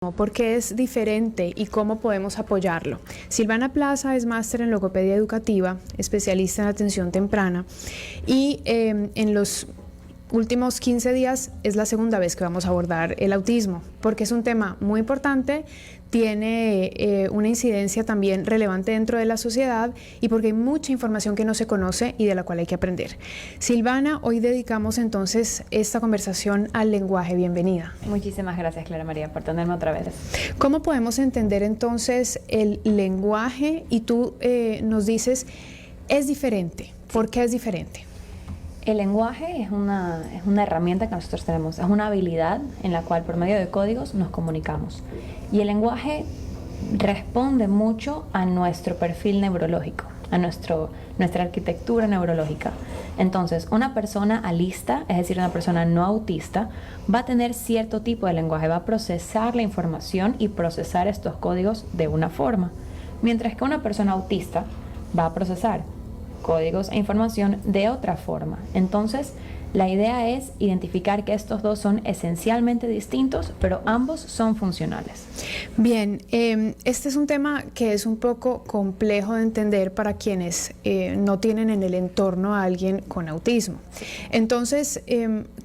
¿Por qué es diferente y cómo podemos apoyarlo? Silvana Plaza es máster en logopedia educativa, especialista en atención temprana y en los últimos 15 días es la segunda vez que vamos a abordar el autismo, porque es un tema muy importante, tiene una incidencia también relevante dentro de la sociedad y porque hay mucha información que no se conoce y de la cual hay que aprender. Silvana, hoy dedicamos entonces esta conversación al lenguaje. Bienvenida. Muchísimas gracias, Clara María, por tenerme otra vez. ¿Cómo podemos entender entonces el lenguaje? Y tú nos dices, es diferente. ¿Por qué es diferente? El lenguaje es una herramienta que nosotros tenemos, es una habilidad en la cual por medio de códigos nos comunicamos. Y el lenguaje responde mucho a nuestro perfil neurológico, a nuestra arquitectura neurológica. Entonces, una persona alista, es decir, una persona no autista, va a tener cierto tipo de lenguaje, va a procesar la información y procesar estos códigos de una forma. Mientras que una persona autista va a procesar códigos e información de otra forma. Entonces, la idea es identificar que estos dos son esencialmente distintos, pero ambos son funcionales. Bien, este es un tema que es un poco complejo de entender para quienes no tienen en el entorno a alguien con autismo. Entonces,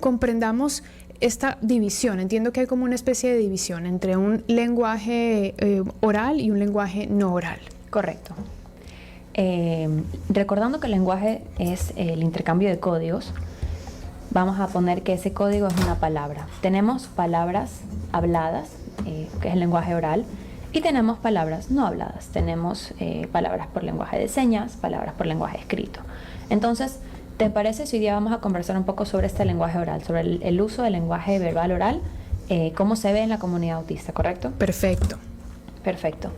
comprendamos esta división. Entiendo que hay como una especie de división entre un lenguaje oral y un lenguaje no oral. Correcto. Recordando que el lenguaje es el intercambio de códigos, vamos a poner que ese código es una palabra. Tenemos palabras habladas, que es el lenguaje oral, y tenemos palabras no habladas. Tenemos palabras por lenguaje de señas, palabras por lenguaje escrito. Entonces, ¿te parece si hoy día vamos a conversar un poco sobre este lenguaje oral, sobre el uso del lenguaje verbal oral, cómo se ve en la comunidad autista, correcto? Perfecto. Perfecto.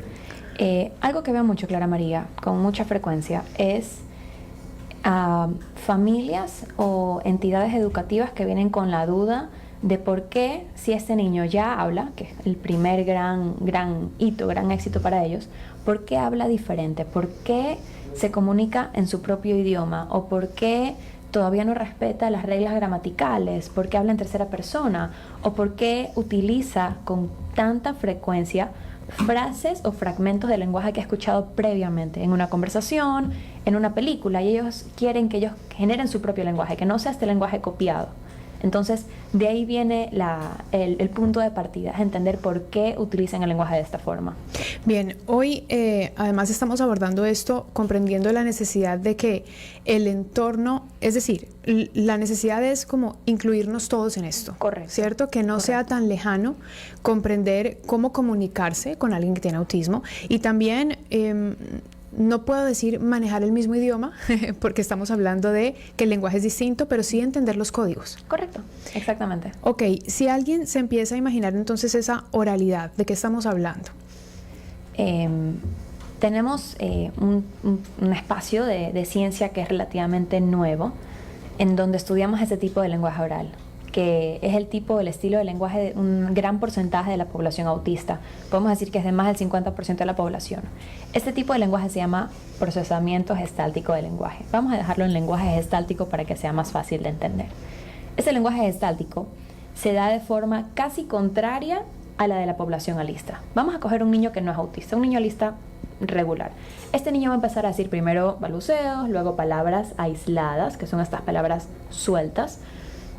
Algo que veo mucho, Clara María, con mucha frecuencia, es familias o entidades educativas que vienen con la duda de por qué, si este niño ya habla, que es el primer gran hito, gran éxito para ellos, ¿por qué habla diferente? ¿Por qué se comunica en su propio idioma? ¿O por qué todavía no respeta las reglas gramaticales? ¿Por qué habla en tercera persona? ¿O por qué utiliza con tanta frecuencia frases o fragmentos de lenguaje que he escuchado previamente en una conversación, en una película, y ellos quieren que ellos generen su propio lenguaje, que no sea este lenguaje copiado? Entonces, de ahí viene el punto de partida, es entender por qué utilizan el lenguaje de esta forma. Bien, hoy además estamos abordando esto comprendiendo la necesidad de que el entorno, es decir, la necesidad es como incluirnos todos en esto. Correcto. ¿Cierto? Que no sea tan lejano comprender cómo comunicarse con alguien que tiene autismo y también no puedo decir manejar el mismo idioma porque estamos hablando de que el lenguaje es distinto, pero sí entender los códigos. Correcto, exactamente. Ok, si alguien se empieza a imaginar entonces esa oralidad, ¿de qué estamos hablando? Tenemos un espacio de ciencia que es relativamente nuevo, en donde estudiamos ese tipo de lenguaje oral, que es el estilo de lenguaje de un gran porcentaje de la población autista. Podemos decir que es de más del 50% de la población. Este tipo de lenguaje se llama procesamiento gestáltico del lenguaje. Vamos a dejarlo en lenguaje gestáltico para que sea más fácil de entender. Este lenguaje gestáltico se da de forma casi contraria a la de la población alista. Vamos a coger un niño que no es autista, un niño alista regular. Este niño va a empezar a decir primero balbuceos, luego palabras aisladas, que son estas palabras sueltas,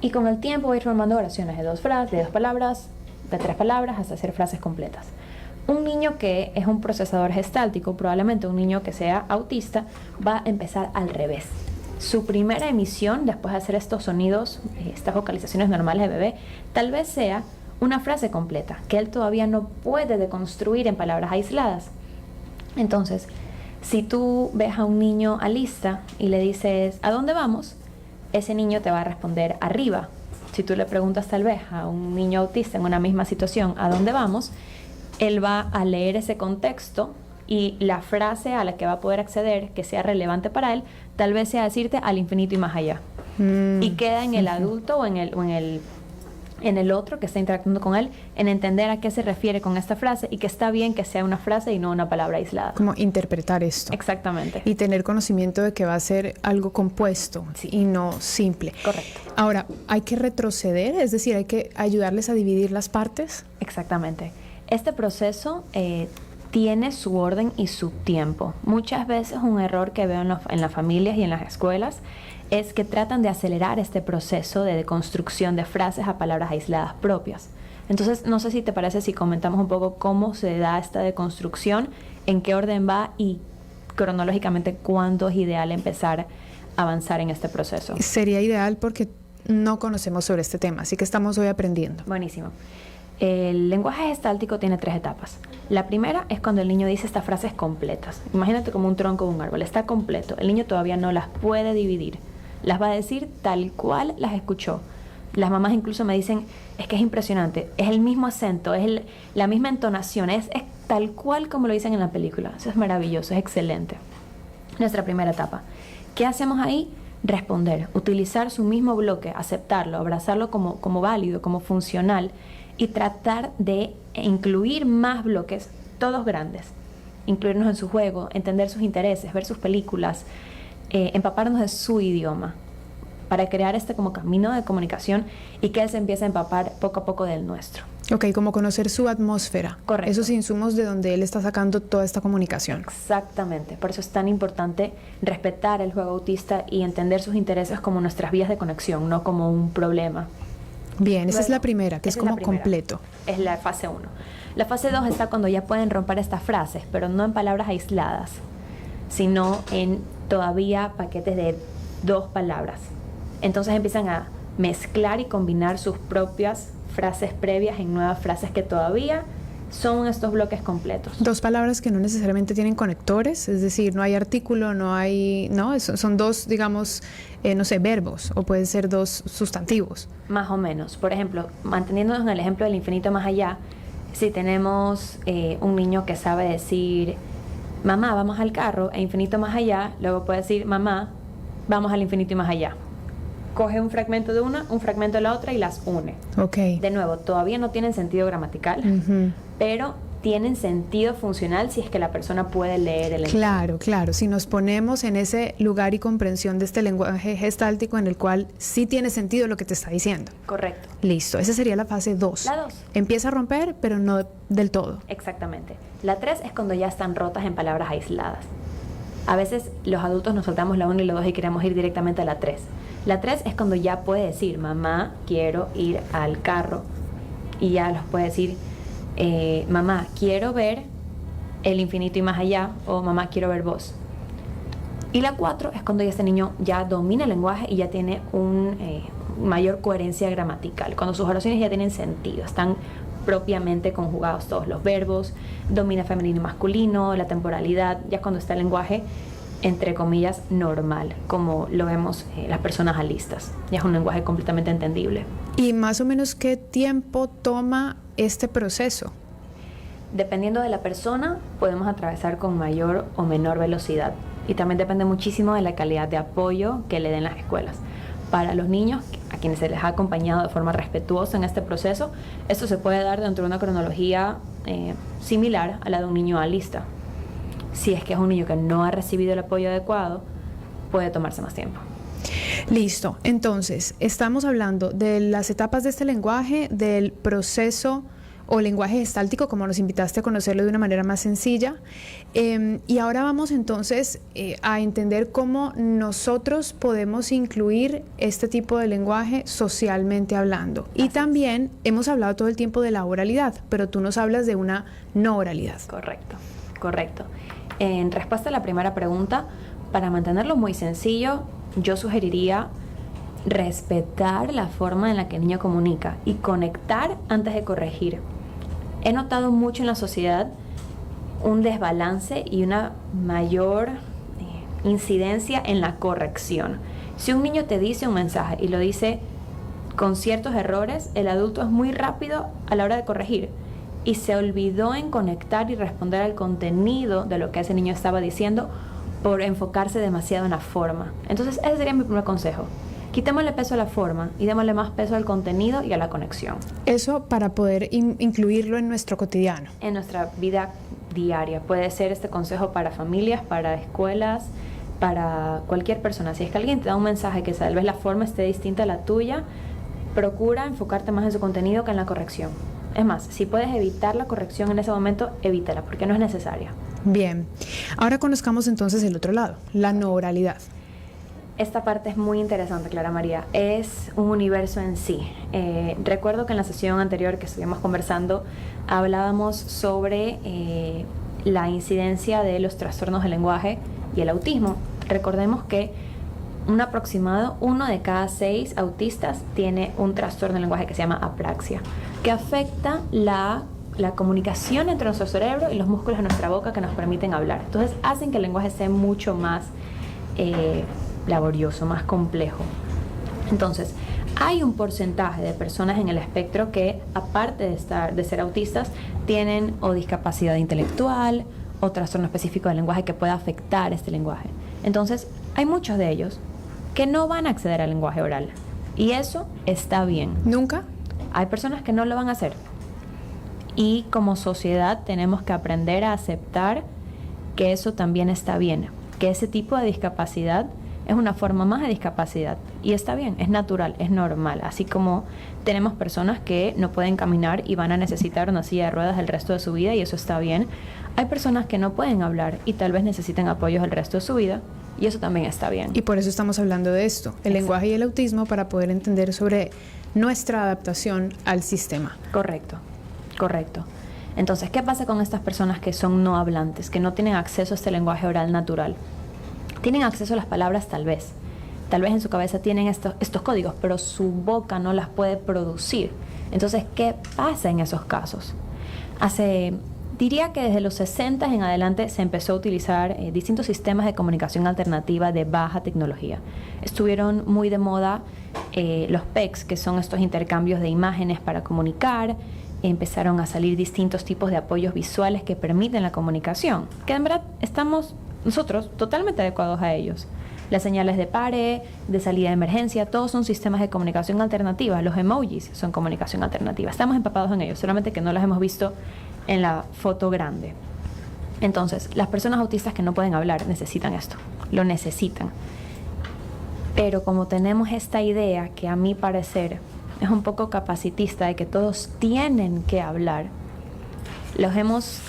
y con el tiempo va a ir formando oraciones de dos palabras, de tres palabras, hasta hacer frases completas. Un niño que es un procesador gestáltico, probablemente un niño que sea autista, va a empezar al revés. Su primera emisión, después de hacer estos sonidos, estas vocalizaciones normales de bebé, tal vez sea una frase completa, que él todavía no puede deconstruir en palabras aisladas. Entonces, si tú ves a un niño alista y le dices, ¿a dónde vamos?, ese niño te va a responder arriba. Si tú le preguntas tal vez a un niño autista en una misma situación, ¿a dónde vamos?, él va a leer ese contexto y la frase a la que va a poder acceder, que sea relevante para él, tal vez sea decirte al infinito y más allá. Y queda en el adulto o en el otro que está interactuando con él, en entender a qué se refiere con esta frase y que está bien que sea una frase y no una palabra aislada. Como interpretar esto. Exactamente. Y tener conocimiento de que va a ser algo compuesto, sí, y no simple. Correcto. Ahora, ¿hay que retroceder? Es decir, ¿hay que ayudarles a dividir las partes? Exactamente. Este proceso tiene su orden y su tiempo. Muchas veces un error que veo en las familias y en las escuelas es que tratan de acelerar este proceso de deconstrucción de frases a palabras aisladas propias. Entonces, no sé si te parece si comentamos un poco cómo se da esta deconstrucción, en qué orden va y cronológicamente cuándo es ideal empezar a avanzar en este proceso. Sería ideal porque no conocemos sobre este tema, así que estamos hoy aprendiendo. Buenísimo. El lenguaje gestáltico tiene 3 etapas. La primera es cuando el niño dice estas frases completas. Imagínate como un tronco de un árbol, está completo. El niño todavía no las puede dividir. Las va a decir tal cual las escuchó. Las mamás incluso me dicen, es que es impresionante, es el mismo acento, es la misma entonación, es tal cual como lo dicen en la película. Eso es maravilloso, es excelente. Nuestra primera etapa. ¿Qué hacemos ahí? Responder, utilizar su mismo bloque, aceptarlo, abrazarlo como válido, como funcional, y tratar de incluir más bloques, todos grandes. Incluirnos en su juego, entender sus intereses, ver sus películas, empaparnos de su idioma, para crear este como camino de comunicación y que él se empiece a empapar poco a poco del nuestro. Ok, como conocer su atmósfera. Correcto. Esos insumos de donde él está sacando toda esta comunicación. Exactamente, por eso es tan importante respetar el juego autista y entender sus intereses como nuestras vías de conexión, no como un problema. Bien, esa es la primera, que es como completo. Es la fase 1. La fase 2 está cuando ya pueden romper estas frases, pero no en palabras aisladas, sino en todavía paquetes de 2 palabras. Entonces empiezan a mezclar y combinar sus propias frases previas en nuevas frases que todavía son estos bloques completos. 2 palabras que no necesariamente tienen conectores, es decir, no hay artículo, no hay, no, son 2, digamos, no sé, verbos, o pueden ser 2 sustantivos. Más o menos. Por ejemplo, manteniéndonos en el ejemplo del infinito más allá, si tenemos un niño que sabe decir, mamá, vamos al carro, e infinito más allá, luego puede decir, mamá, vamos al infinito y más allá. Coge un fragmento de una, un fragmento de la otra y las une. Ok. De nuevo, todavía no tienen sentido gramatical, pero tienen sentido funcional si es que la persona puede leer el lenguaje. Claro, claro. Si nos ponemos en ese lugar y comprensión de este lenguaje gestáltico en el cual sí tiene sentido lo que te está diciendo. Correcto. Listo. Esa sería la fase 2. La 2. Empieza a romper, pero no del todo. Exactamente. La 3 es cuando ya están rotas en palabras aisladas. A veces los adultos nos saltamos la 1 y la 2 y queremos ir directamente a la 3. La 3 es cuando ya puede decir, mamá, quiero ir al carro. Y ya los puede decir, mamá, quiero ver el infinito y más allá, o mamá, quiero ver vos. Y la 4 es cuando ya este niño ya domina el lenguaje y ya tiene mayor coherencia gramatical, cuando sus oraciones ya tienen sentido, están propiamente conjugados todos los verbos, domina femenino y masculino, la temporalidad, ya cuando está el lenguaje entre comillas normal, como lo vemos las personas alistas, ya es un lenguaje completamente entendible. ¿Y más o menos qué tiempo toma este proceso? Dependiendo de la persona, podemos atravesar con mayor o menor velocidad, y también depende muchísimo de la calidad de apoyo que le den las escuelas. Para los niños, a quienes se les ha acompañado de forma respetuosa en este proceso, esto se puede dar dentro de una cronología similar a la de un niño alista. Si es que es un niño que no ha recibido el apoyo adecuado, puede tomarse más tiempo. Listo. Entonces, estamos hablando de las etapas de este lenguaje, del proceso o lenguaje gestáltico, como nos invitaste a conocerlo de una manera más sencilla. Y ahora vamos entonces a entender cómo nosotros podemos incluir este tipo de lenguaje socialmente hablando. Y también hemos hablado todo el tiempo de la oralidad, pero tú nos hablas de una no oralidad. Correcto, correcto. En respuesta a la primera pregunta, para mantenerlo muy sencillo, yo sugeriría respetar la forma en la que el niño comunica y conectar antes de corregir. He notado mucho en la sociedad un desbalance y una mayor incidencia en la corrección. Si un niño te dice un mensaje y lo dice con ciertos errores, el adulto es muy rápido a la hora de corregir y se olvidó en conectar y responder al contenido de lo que ese niño estaba diciendo por enfocarse demasiado en la forma. Entonces ese sería mi primer consejo. Quitémosle peso a la forma y démosle más peso al contenido y a la conexión. Eso para poder incluirlo en nuestro cotidiano. En nuestra vida diaria. Puede ser este consejo para familias, para escuelas, para cualquier persona. Si es que alguien te da un mensaje que tal vez la forma esté distinta a la tuya, procura enfocarte más en su contenido que en la corrección. Es más, si puedes evitar la corrección en ese momento, evítala, porque no es necesaria. Bien, ahora conozcamos entonces el otro lado, la no oralidad. Esta parte es muy interesante, Clara María. Es un universo en sí. Recuerdo que en la sesión anterior que estuvimos conversando hablábamos sobre la incidencia de los trastornos del lenguaje y el autismo. Recordemos que un aproximado 1 de cada 6 autistas tiene un trastorno del lenguaje que se llama apraxia, que afecta la comunicación entre nuestro cerebro y los músculos de nuestra boca que nos permiten hablar. Entonces hacen que el lenguaje sea mucho más laborioso, más complejo. Entonces, hay un porcentaje de personas en el espectro que, aparte de ser autistas, tienen o discapacidad intelectual o trastorno específico del lenguaje que pueda afectar este lenguaje. Entonces, hay muchos de ellos que no van a acceder al lenguaje oral. Y eso está bien. ¿Nunca? Hay personas que no lo van a hacer. Y como sociedad tenemos que aprender a aceptar que eso también está bien. Que ese tipo de discapacidad es una forma más de discapacidad. Y está bien, es natural, es normal. Así como tenemos personas que no pueden caminar y van a necesitar una silla de ruedas el resto de su vida, y eso está bien. Hay personas que no pueden hablar y tal vez necesiten apoyos el resto de su vida, y eso también está bien. Y por eso estamos hablando de esto, el lenguaje y el autismo, para poder entender sobre nuestra adaptación al sistema. Correcto, correcto. Entonces, ¿qué pasa con estas personas que son no hablantes, que no tienen acceso a este lenguaje oral natural? Tienen acceso a las palabras tal vez en su cabeza tienen estos códigos, pero su boca no las puede producir. Entonces, ¿qué pasa en esos casos? Diría que desde los 60 en adelante se empezó a utilizar distintos sistemas de comunicación alternativa de baja tecnología. Estuvieron muy de moda los PECs, que son estos intercambios de imágenes para comunicar. Empezaron a salir distintos tipos de apoyos visuales que permiten la comunicación, que en verdad estamos nosotros totalmente adecuados a ellos. Las señales de pare, de salida de emergencia, todos son sistemas de comunicación alternativa. Los emojis son comunicación alternativa. Estamos empapados en ellos, solamente que no los hemos visto en la foto grande. Entonces, las personas autistas que no pueden hablar necesitan esto, lo necesitan. Pero como tenemos esta idea que a mi parecer es un poco capacitista de que todos tienen que hablar, los hemos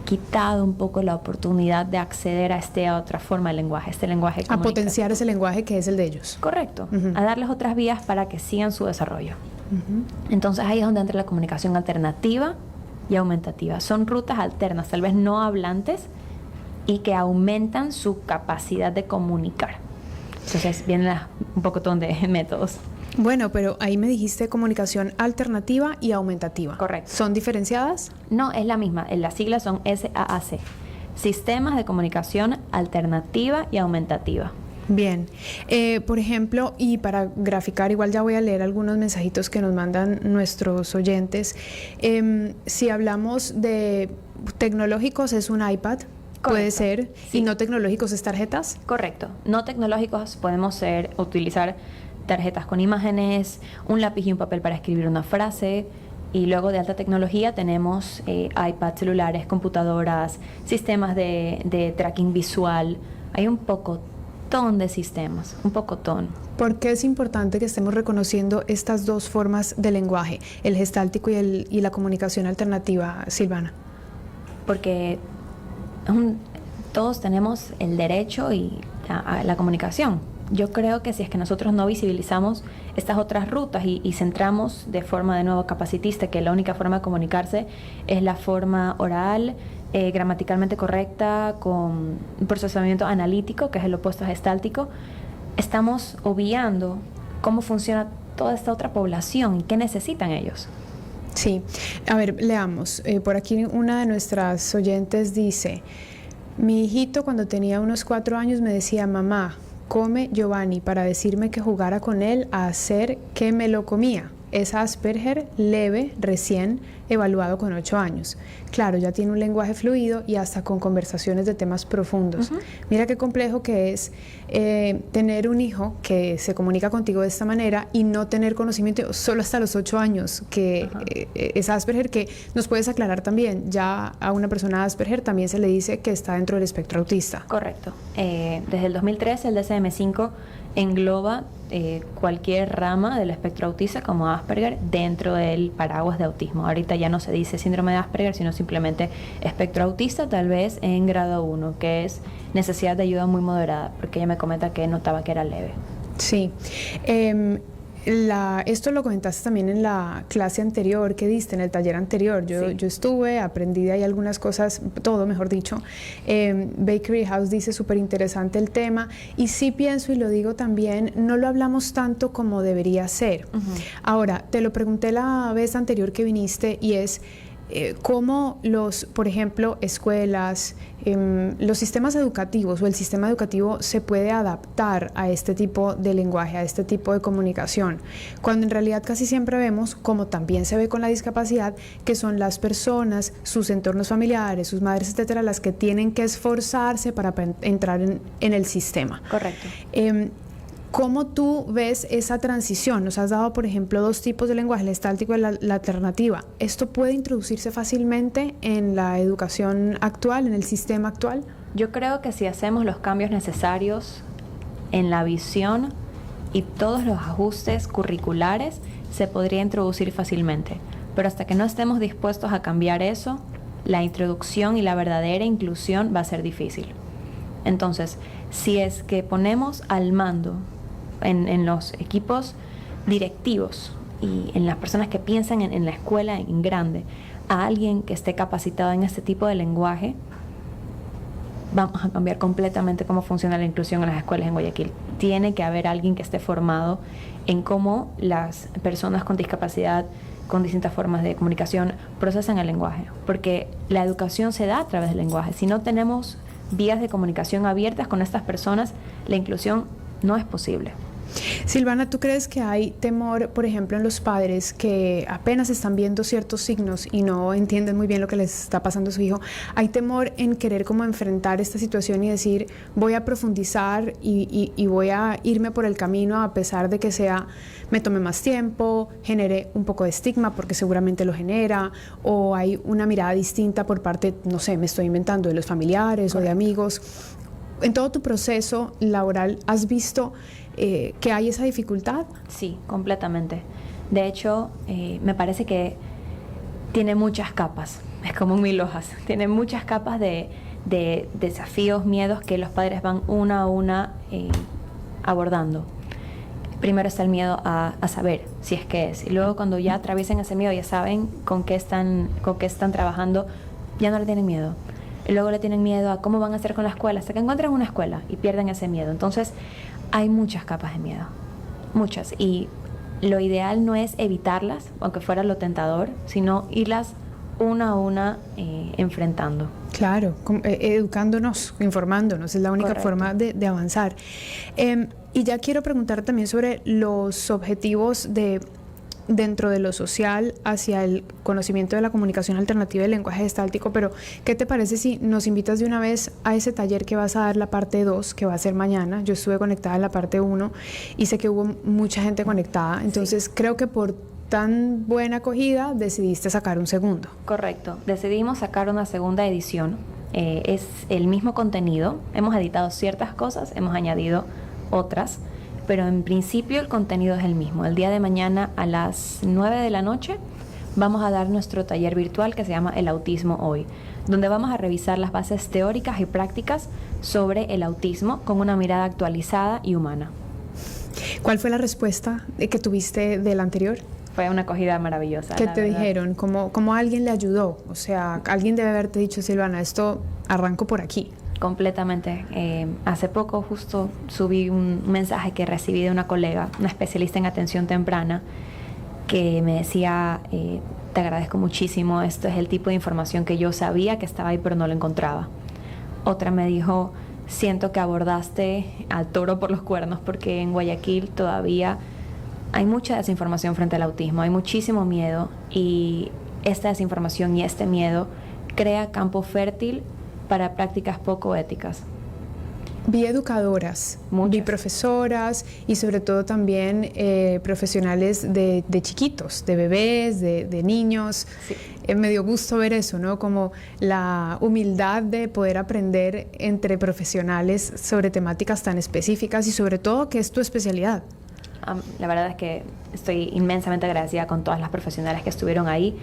quitado un poco la oportunidad de acceder a esta otra forma de lenguaje, este lenguaje a potenciar ese lenguaje que es el de ellos. Correcto, a darles otras vías para que sigan su desarrollo. Entonces ahí es donde entra la comunicación alternativa y aumentativa. Son rutas alternas, tal vez no hablantes, y que aumentan su capacidad de comunicar. Entonces vienen un poco de métodos. Bueno, pero ahí me dijiste comunicación alternativa y aumentativa. Correcto. ¿Son diferenciadas? No, es la misma. Las siglas son SAAC. Sistemas de comunicación alternativa y aumentativa. Bien. Por ejemplo, y para graficar, igual ya voy a leer algunos mensajitos que nos mandan nuestros oyentes. Si hablamos de tecnológicos, es un iPad. Correcto. Puede ser. Sí. ¿Y no tecnológicos es tarjetas? Correcto. No tecnológicos podemos utilizar tarjetas con imágenes, un lápiz y un papel para escribir una frase. Y luego de alta tecnología tenemos iPads, celulares, computadoras, sistemas de tracking visual. Hay un pocotón de sistemas, un pocotón. ¿Por qué es importante que estemos reconociendo estas dos formas de lenguaje, el gestáltico y la comunicación alternativa, Silvana? Porque todos tenemos el derecho a la comunicación. Yo creo que si es que nosotros no visibilizamos estas otras rutas y centramos de forma de nuevo capacitista que la única forma de comunicarse es la forma oral, gramaticalmente correcta, con un procesamiento analítico, que es el opuesto a gestáltico, estamos obviando cómo funciona toda esta otra población y qué necesitan ellos. Sí, a ver, leamos. Por aquí una de nuestras oyentes dice: mi hijito cuando tenía unos 4 años me decía, mamá, come Giovanni, para decirme que jugara con él a hacer que me lo comía. Es Asperger leve, recién evaluado con 8 años. Claro, ya tiene un lenguaje fluido y hasta con conversaciones de temas profundos. Mira qué complejo que es tener un hijo que se comunica contigo de esta manera y no tener conocimiento solo hasta los 8 años, que es Asperger, que nos puedes aclarar también. Ya a una persona Asperger también se le dice que está dentro del espectro autista. Correcto. Desde el 2013 el DSM-5 engloba cualquier rama del espectro autista como Asperger dentro del paraguas de autismo. Ahorita ya no se dice síndrome de Asperger, sino simplemente espectro autista, tal vez en grado 1, que es necesidad de ayuda muy moderada, porque ella me comenta que notaba que era leve. Sí. Esto lo comentaste también en la clase anterior que diste, en el taller anterior. Yo estuve, aprendí de ahí algunas cosas, todo mejor dicho. Bakery House dice súper interesante el tema, y sí pienso, y lo digo también, no lo hablamos tanto como debería ser. Ahora, te lo pregunté la vez anterior que viniste, y es cómo por ejemplo, escuelas, los sistemas educativos o el sistema educativo se puede adaptar a este tipo de lenguaje, a este tipo de comunicación, cuando en realidad casi siempre vemos, como también se ve con la discapacidad, que son las personas, sus entornos familiares, sus madres, etcétera, las que tienen que esforzarse para entrar en el sistema. Correcto. ¿Cómo tú ves esa transición? Nos has dado, por ejemplo, 2 tipos de lenguaje, el gestáltico y la alternativa. ¿Esto puede introducirse fácilmente en la educación actual, en el sistema actual? Yo creo que si hacemos los cambios necesarios en la visión y todos los ajustes curriculares, se podría introducir fácilmente. Pero hasta que no estemos dispuestos a cambiar eso, la introducción y la verdadera inclusión va a ser difícil. Entonces, si es que ponemos al mando en los equipos directivos y en las personas que piensan en la escuela en grande a alguien que esté capacitado en este tipo de lenguaje, vamos a cambiar completamente cómo funciona la inclusión en las escuelas en Guayaquil. Tiene que haber alguien que esté formado en cómo las personas con discapacidad, con distintas formas de comunicación, procesan el lenguaje, porque la educación se da a través del lenguaje. Si no tenemos vías de comunicación abiertas con estas personas, la inclusión no es posible. Silvana, ¿tú crees que hay temor, por ejemplo, en los padres que apenas están viendo ciertos signos y no entienden muy bien lo que les está pasando a su hijo? ¿Hay temor en querer como enfrentar esta situación y decir, voy a profundizar y voy a irme por el camino a pesar de que me tome más tiempo, genere un poco de estigma porque seguramente lo genera, o hay una mirada distinta por parte, no sé, me estoy inventando, de los familiares o de amigos? En todo tu proceso laboral, ¿has visto que hay esa dificultad? Sí, completamente. De hecho, me parece que tiene muchas capas, es como un mil hojas, tiene muchas capas de desafíos, miedos que los padres van una a una abordando. Primero está el miedo a saber si es que es, y luego cuando ya atraviesan ese miedo, ya saben con qué están trabajando, ya no le tienen miedo. Y luego le tienen miedo a cómo van a hacer con la escuela, hasta que encuentran una escuela y pierden ese miedo. Entonces, hay muchas capas de miedo, muchas, y lo ideal no es evitarlas, aunque fuera lo tentador, sino irlas una a una enfrentando. Claro, educándonos, informándonos, es la única Correcto. forma de avanzar. Y ya quiero preguntar también sobre los objetivos dentro de lo social hacia el conocimiento de la comunicación alternativa y el lenguaje gestáltico, pero ¿qué te parece si nos invitas de una vez a ese taller que vas a dar, la parte 2, que va a ser mañana? Yo estuve conectada en la parte 1 y sé que hubo mucha gente conectada, entonces sí, creo que por tan buena acogida decidiste sacar un segundo. Correcto, decidimos sacar una segunda edición, es el mismo contenido, hemos editado ciertas cosas, hemos añadido otras, pero en principio el contenido es el mismo. El día de mañana a las 9 de la noche vamos a dar nuestro taller virtual que se llama El Autismo Hoy, donde vamos a revisar las bases teóricas y prácticas sobre el autismo con una mirada actualizada y humana. ¿Cuál fue la respuesta que tuviste del anterior? Fue una acogida maravillosa. ¿Qué te dijeron? ¿Cómo alguien le ayudó? O sea, alguien debe haberte dicho, Silvana, esto arranco por aquí. Completamente. Hace poco justo subí un mensaje que recibí de una colega, una especialista en atención temprana, que me decía, te agradezco muchísimo, esto es el tipo de información que yo sabía que estaba ahí pero no lo encontraba. Otra me dijo, siento que abordaste al toro por los cuernos, porque en Guayaquil todavía hay mucha desinformación frente al autismo, hay muchísimo miedo, y esta desinformación y este miedo crea campo fértil para prácticas poco éticas. Vi educadoras, Muchas. Vi profesoras y sobre todo también profesionales de chiquitos, de bebés, de niños. Sí. Me dio gusto ver eso, ¿no? Como la humildad de poder aprender entre profesionales sobre temáticas tan específicas y sobre todo que es tu especialidad. La verdad es que estoy inmensamente agradecida con todas las profesionales que estuvieron ahí.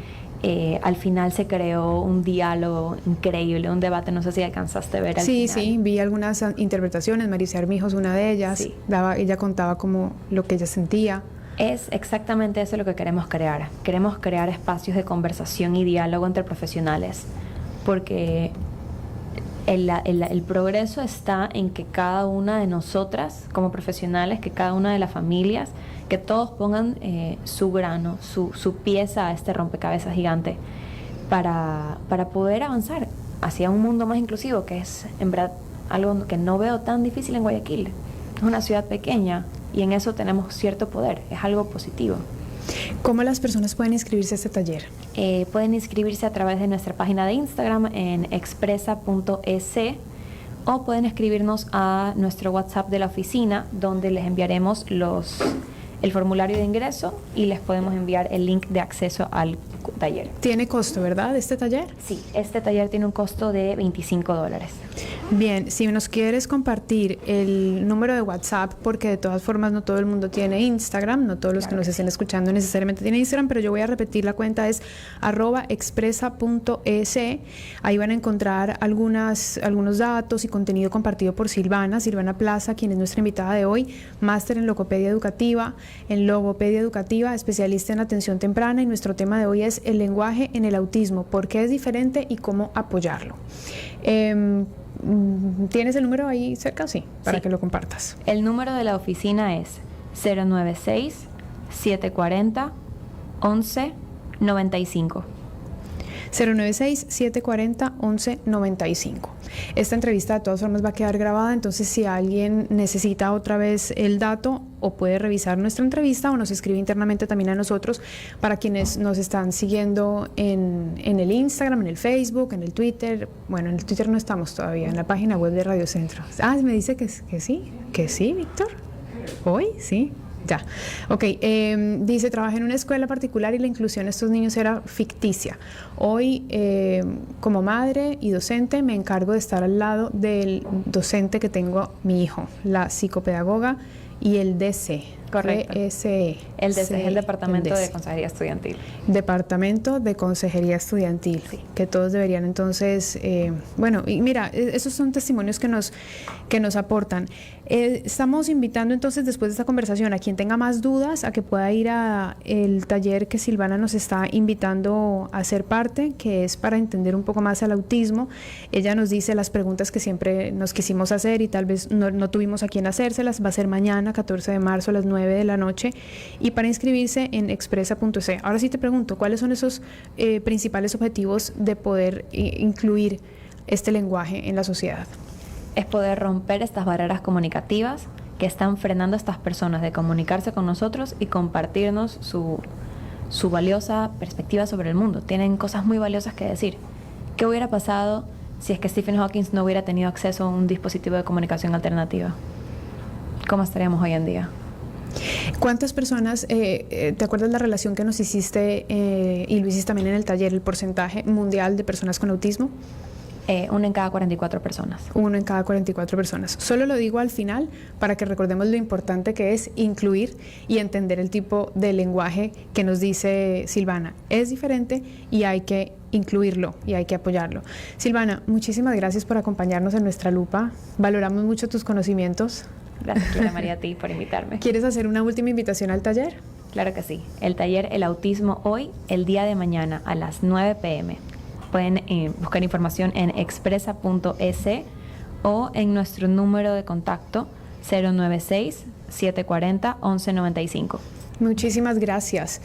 Al final se creó un diálogo increíble, un debate, no sé si alcanzaste a ver al Sí, final. sí, vi algunas interpretaciones, Marisa Armijos, una de ellas, Sí. ella contaba como lo que ella sentía. Es exactamente eso lo que queremos crear. Queremos crear espacios de conversación y diálogo entre profesionales, porque el progreso está en que cada una de nosotras como profesionales, que cada una de las familias, que todos pongan su grano, su pieza a este rompecabezas gigante para poder avanzar hacia un mundo más inclusivo, que es en verdad algo que no veo tan difícil en Guayaquil. Es una ciudad pequeña y en eso tenemos cierto poder, es algo positivo. ¿Cómo las personas pueden inscribirse a este taller? Pueden inscribirse a través de nuestra página de Instagram en expresa.es o pueden escribirnos a nuestro WhatsApp de la oficina, donde les enviaremos el formulario de ingreso y les podemos enviar el link de acceso al taller. Tiene costo, ¿verdad, este taller? Sí, este taller tiene un costo de $25. Bien, si nos quieres compartir el número de WhatsApp, porque de todas formas no todo el mundo tiene Instagram, no todos los que nos estén escuchando necesariamente tienen Instagram, pero yo voy a repetir, la cuenta es @expresa.es. Ahí van a encontrar algunos datos y contenido compartido por Silvana Plaza, quien es nuestra invitada de hoy, máster en logopedia educativa, especialista en atención temprana, y nuestro tema de hoy es el lenguaje en el autismo, por qué es diferente y cómo apoyarlo. ¿Tienes el número ahí cerca? Sí, para que lo compartas. El número de la oficina es 096-740-1195. 096-740-1195. Esta entrevista de todas formas va a quedar grabada, entonces si alguien necesita otra vez el dato, o puede revisar nuestra entrevista o nos escribe internamente también a nosotros. Para quienes nos están siguiendo en el Instagram, en el Facebook, en el Twitter, bueno, en el Twitter no estamos todavía, en la página web de Radio Centro. Me dice que sí, Víctor. ¿Hoy? Sí. Ya, ok. Dice, trabajé en una escuela particular y la inclusión de estos niños era ficticia. Hoy, como madre y docente, me encargo de estar al lado del docente que tengo, mi hijo, la psicopedagoga y el DC. Correcto. DSE. El DC es el Departamento de Consejería Estudiantil. Departamento de Consejería Estudiantil, sí. Que todos deberían entonces, bueno, y mira, esos son testimonios que nos aportan. Estamos invitando entonces, después de esta conversación, a quien tenga más dudas, a que pueda ir a el taller que Silvana nos está invitando a ser parte, que es para entender un poco más el autismo. Ella nos dice las preguntas que siempre nos quisimos hacer y tal vez no tuvimos a quien hacérselas. Va a ser mañana, 14 de marzo, a las 9 de la noche, y para inscribirse en expresa.es. Ahora sí te pregunto, ¿cuáles son esos principales objetivos de poder incluir este lenguaje en la sociedad? Es poder romper estas barreras comunicativas que están frenando a estas personas de comunicarse con nosotros y compartirnos su valiosa perspectiva sobre el mundo. Tienen cosas muy valiosas que decir. ¿Qué hubiera pasado si es que Stephen Hawking no hubiera tenido acceso a un dispositivo de comunicación alternativa? ¿Cómo estaríamos hoy en día? ¿Cuántas personas, te acuerdas la relación que nos hiciste y lo hiciste también en el taller, el porcentaje mundial de personas con autismo? 1 en cada 44 personas. 1 en cada 44 personas. Solo lo digo al final para que recordemos lo importante que es incluir y entender el tipo de lenguaje que nos dice Silvana. Es diferente y hay que incluirlo y hay que apoyarlo. Silvana, muchísimas gracias por acompañarnos en Nuestra Lupa. Valoramos mucho tus conocimientos. Gracias, Clara María, a ti por invitarme. ¿Quieres hacer una última invitación al taller? Claro que sí. El taller El Autismo Hoy, el día de mañana a las 9 p.m. Pueden buscar información en expresa.es o en nuestro número de contacto 096-740-1195. Muchísimas gracias.